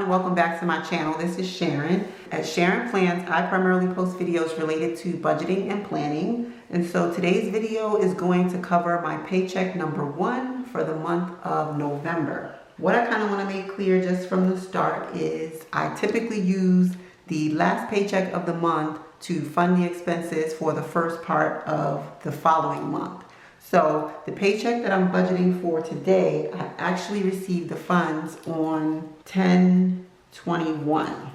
Welcome back to my channel. This is Sharon. At Sharon Plans, I primarily post videos related to budgeting and planning. And so today's video is going to cover my paycheck number 1 for the month of November. What I kind of want to make clear just from the start is I typically use the last paycheck of the month to fund the expenses for the first part of the following month. So the paycheck that I'm budgeting for today, I actually received the funds on 10/21.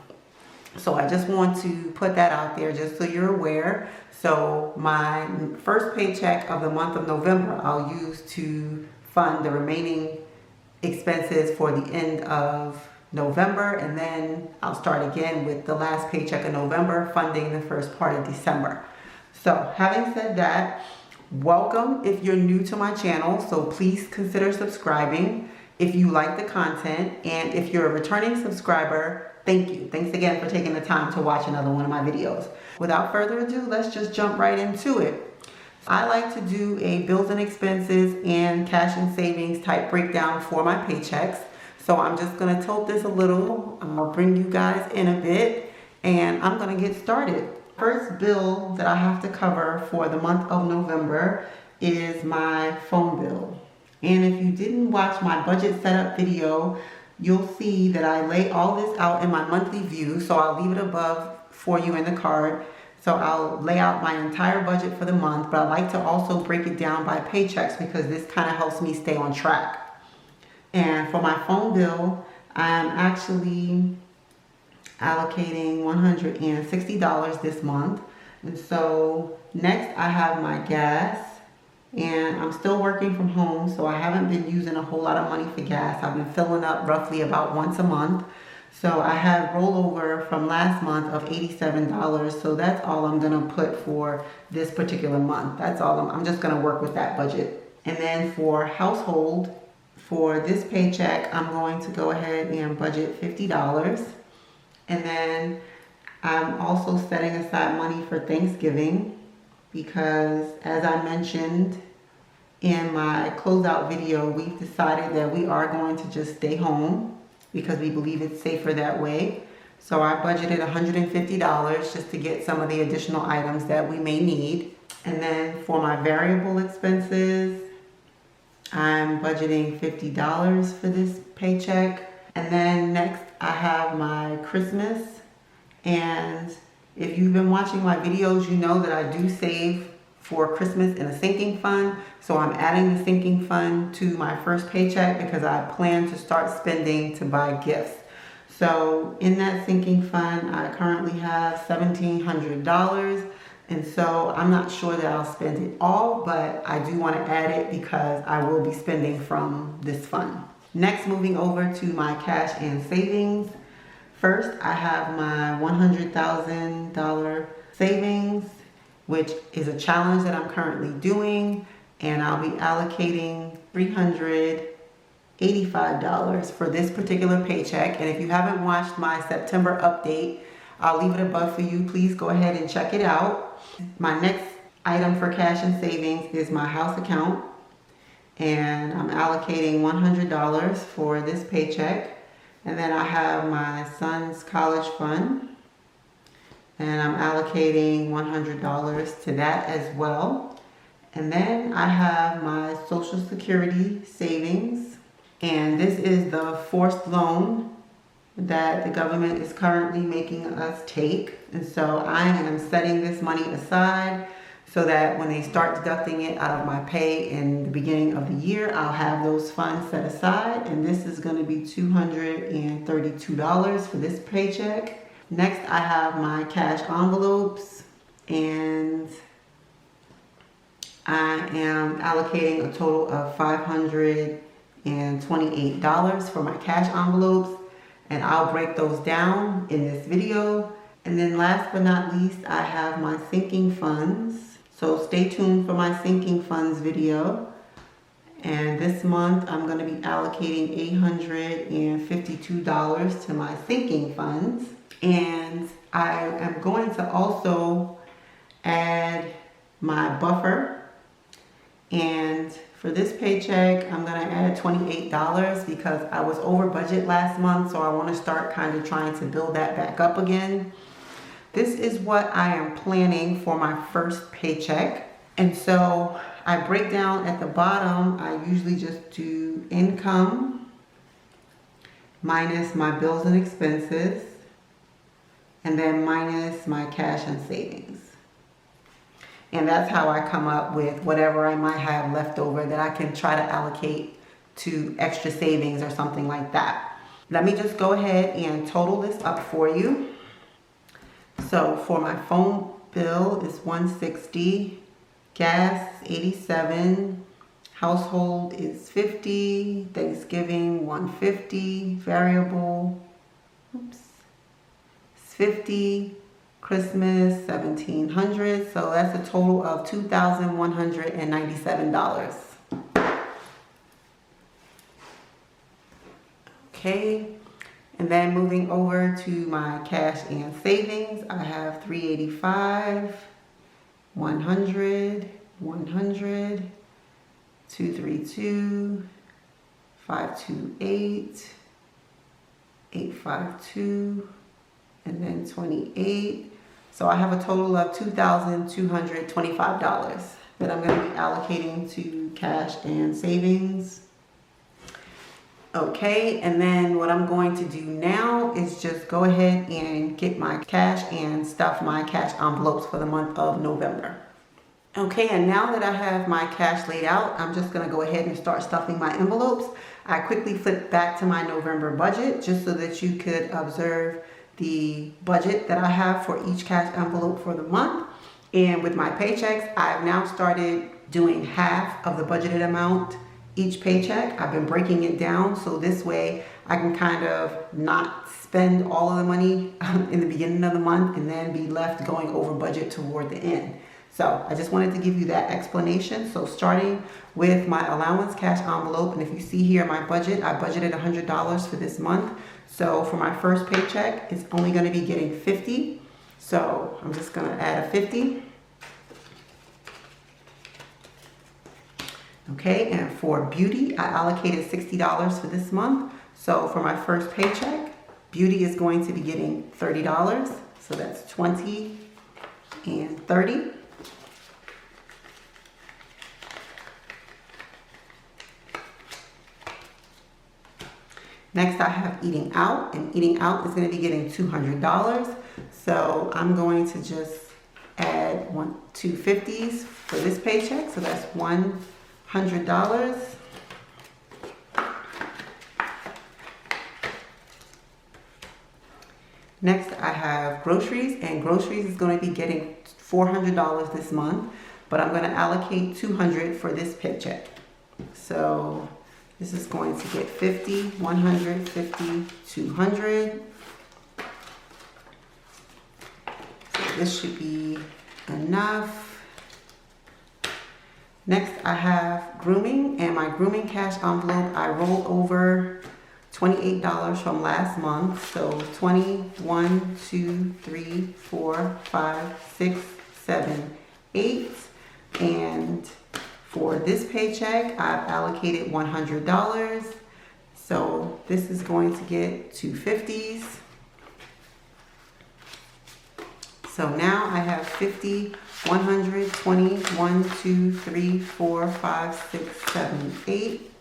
So I just want to put that out there just so you're aware. So my first paycheck of the month of November, I'll use to fund the remaining expenses for the end of November, and then I'll start again with the last paycheck of November, funding the first part of December. So having said that, welcome if you're new to my channel, so please consider subscribing if you like the content, and if you're a returning subscriber, thank you. Thanks again for taking the time to watch another one of my videos. Without further ado, let's just jump right into it. I like to do a bills and expenses and cash and savings type breakdown for my paychecks. So I'm just gonna tilt this a little. I'll bring you guys in a bit and I'm gonna get started. First bill that I have to cover for the month of November is my phone bill. And if you didn't watch my budget setup video, you'll see that I lay all this out in my monthly view. So I'll leave it above for you in the card. So I'll lay out my entire budget for the month, but I like to also break it down by paychecks because this kind of helps me stay on track. And for my phone bill, I'm actually allocating $160 this month. And so next I have my gas, and I'm still working from home, so I haven't been using a whole lot of money for gas. I've been filling up roughly about once a month. So I had rollover from last month of $87, so that's all I'm gonna put for this particular month. That's all I'm just gonna work with that budget. And then for household, for this paycheck, I'm going to go ahead and budget $50. And then I'm also setting aside money for Thanksgiving because, as I mentioned in my closeout video, we've decided that we are going to just stay home because we believe it's safer that way. So I budgeted $150 just to get some of the additional items that we may need. And then for my variable expenses, I'm budgeting $50 for this paycheck. And then next I have my Christmas, and if you've been watching my videos, you know that I do save for Christmas in a sinking fund. So I'm adding the sinking fund to my first paycheck because I plan to start spending to buy gifts. So in that sinking fund, I currently have $1,700. And so I'm not sure that I'll spend it all, but I do want to add it because I will be spending from this fund. Next, moving over to my cash and savings. First, I have my $100,000 savings, which is a challenge that I'm currently doing, and I'll be allocating $385 for this particular paycheck. And if you haven't watched my September update, I'll leave it above for you. Please go ahead and check it out. My next item for cash and savings is my house account, and I'm allocating $100 for this paycheck. And then I have my son's college fund, and I'm allocating $100 to that as well. And then I have my Social Security savings, and this is the forced loan that the government is currently making us take. And so I am setting this money aside so that when they start deducting it out of my pay in the beginning of the year, I'll have those funds set aside. And this is going to be $232 for this paycheck. Next, I have my cash envelopes, and I am allocating a total of $528 for my cash envelopes, and I'll break those down in this video. And then last but not least, I have my sinking funds. So stay tuned for my sinking funds video. And this month I'm going to be allocating $852 to my sinking funds. And I am going to also add my buffer. And for this paycheck, I'm gonna add $28 because I was over budget last month, so I wanna start kind of trying to build that back up again. This is what I am planning for my first paycheck. And so I break down at the bottom, I usually just do income minus my bills and expenses, and then minus my cash and savings. And that's how I come up with whatever I might have left over that I can try to allocate to extra savings or something like that. Let me just go ahead and total this up for you. So for my phone bill is $160, gas $87, household is $50, Thanksgiving $150, variable, it's $50, Christmas $1,700, so that's a total of $2,197. Okay, and then moving over to my cash and savings, I have $385, $100, $100, $232, $528, $852, and then $28. So I have a total of $2,225 that I'm going to be allocating to cash and savings. Okay, and then what I'm going to do now is just go ahead and get my cash and stuff my cash envelopes for the month of November. Okay, and now that I have my cash laid out, I'm just going to go ahead and start stuffing my envelopes. I quickly flipped back to my November budget just so that you could observe the budget that I have for each cash envelope for the month. And with my paychecks, I've now started doing half of the budgeted amount each paycheck. I've been breaking it down so this way I can kind of not spend all of the money in the beginning of the month and then be left going over budget toward the end. So I just wanted to give you that explanation. So starting with my allowance cash envelope, and if you see here my budget, I budgeted $100 for this month. So for my first paycheck, it's only going to be getting $50. So I'm just going to add a $50. Okay, and for beauty, I allocated $60 for this month. So for my first paycheck, beauty is going to be getting $30. So that's 20 and 30. Next, I have eating out, and eating out is going to be getting $200. So I'm going to just add two 50s for this paycheck. So that's $100. Next, I have groceries, and groceries is going to be getting $400 this month, but I'm going to allocate $200 for this paycheck. So this is going to get 50, 100, 50, 200. So this should be enough. Next, I have grooming, and my grooming cash envelope, I rolled over $28 from last month. So 20, 1, 2, 3, 4, 5, 6, 7, 8. And for this paycheck, I've allocated $100. So this is going to get two 50s. So now I have 50, 100, 20, 1, 2, 3, 4, 5, 6, 7, 8.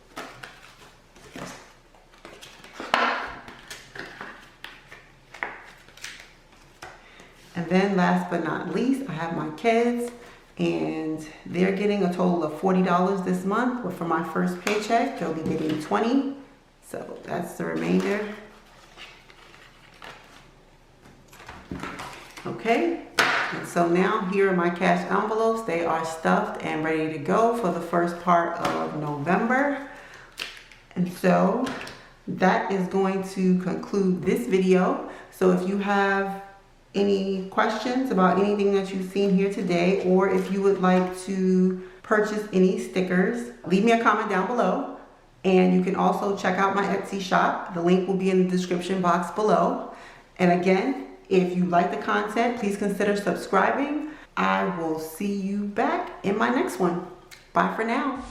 And then last but not least, I have my kids, and they're getting a total of $40 this month. But for my first paycheck, they'll be getting $20. So that's the remainder. Okay, and so now here are my cash envelopes. They are stuffed and ready to go for the first part of November. And so that is going to conclude this video. So if you have any questions about anything that you've seen here today, or if you would like to purchase any stickers, leave me a comment down below. And you can also check out my Etsy shop. The link will be in the description box below. And again, If you like the content, please consider subscribing. I will see you back in my next one. Bye for now.